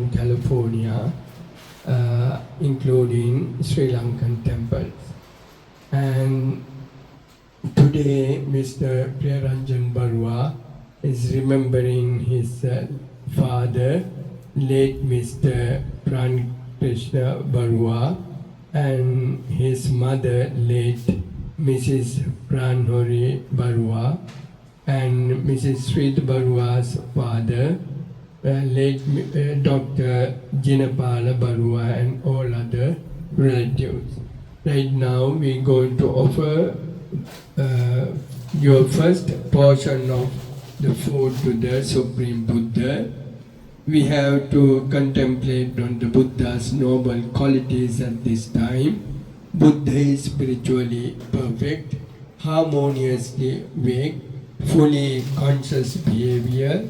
in California, including Sri Lankan temples. And today, Mr. Priyaranjan Barua is remembering his father, late Mr. Pran Krishna Barua, and his mother, late Mrs. Pranhori Barua, and Mrs. Sweet Barua's father, late Dr. Jinapala Barua, and all other relatives. Right now, we're going to offer your first portion of the food to the Supreme Buddha. We have to contemplate on the Buddha's noble qualities at this time. Buddha is spiritually perfect, harmoniously awake, fully conscious behavior,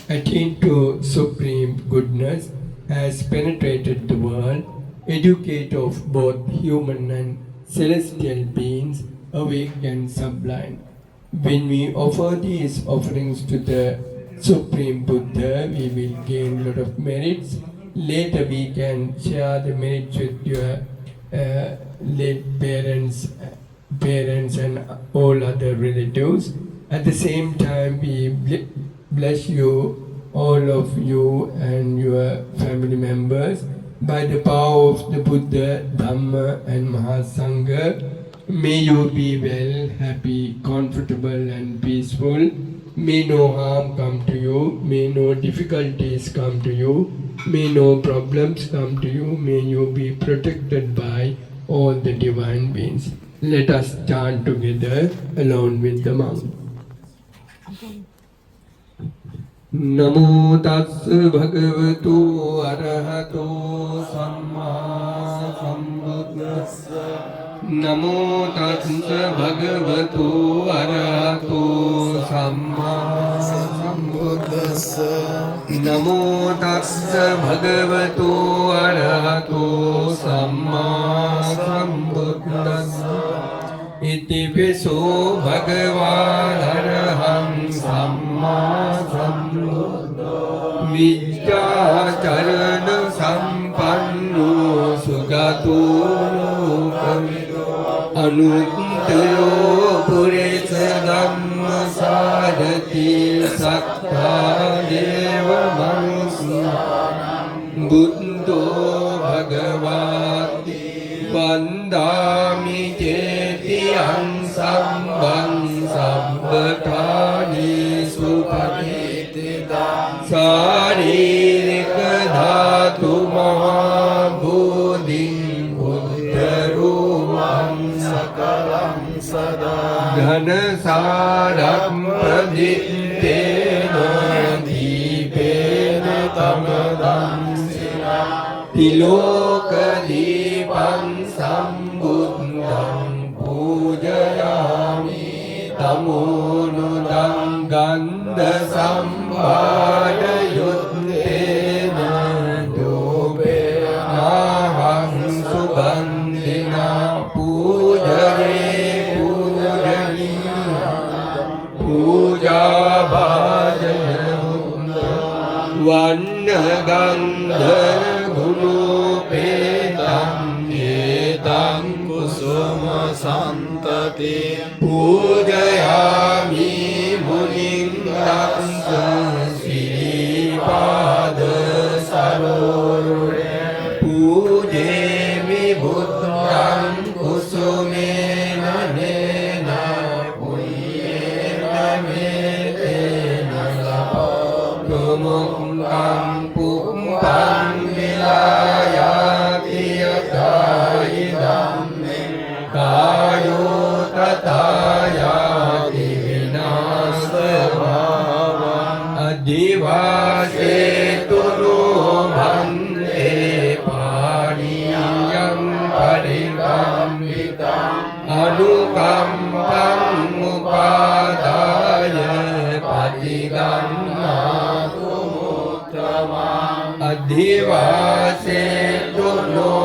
attained to supreme goodness, has penetrated the world, educator of both human and celestial beings, awake and sublime. When we offer these offerings to the Supreme Buddha, we will gain a lot of merits. Later we can share the merits with your late parents and all other relatives. At the same time, we bless you, all of you and your family members, by the power of the Buddha, Dhamma and Mahasangha. May you be well, happy, comfortable and peaceful. May no harm come to you. May no difficulties come to you. May no problems come to you. May you be protected by all the divine beings. Let us chant together along with the monk. Namo tassa bhagavato arahato samma sambuddhassa. Namo tassa bhagavato arahato samma sambuddhassa. Namo tassa bhagavato arahato samma sambuddhassa. Iti viso bhagavan araham samma sambuddho vidyacharana sampanno sugato anuttaro purisa dhamma sadati sattva deva manusyanam buddho bhagavati vandami cetiyam sambang sabbhatani supatitidam saririka dhatu mahabodhim buddharumam sakalam sada dhanasaram pradiptena dipena tamadam sira tilokadipam sambuddham pujayami tamunudam gandha sambhadayuttena dubena aham subandhina pujaye pujaniya puja bhajaya vanna gandha gunupetam etam kusuma santati pujayami munim raksa sripada sarore pujemi buddham kusumena nena punyena metena lapamukam pumpam vilayati yataidam kayo tatayati vinasabhavam adivasetu no bhante paniyam parikamvitam anukampam upadaya patigammatu muttamam adivasetu no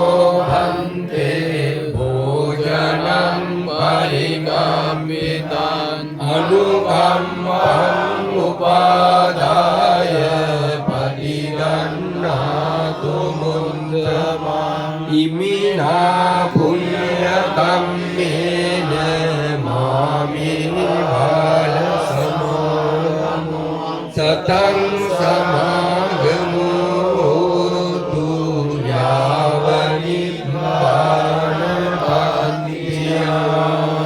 bhante bhojanam parikamvitam anukampam upadaya patigammatu තුමුත්තමා ඉමිනා පුඤ්ඤ කම්මේන මාමේ බාල සමෝ සතං සමාගමෝ තු යාව නිබ්බාන පත්‍තියා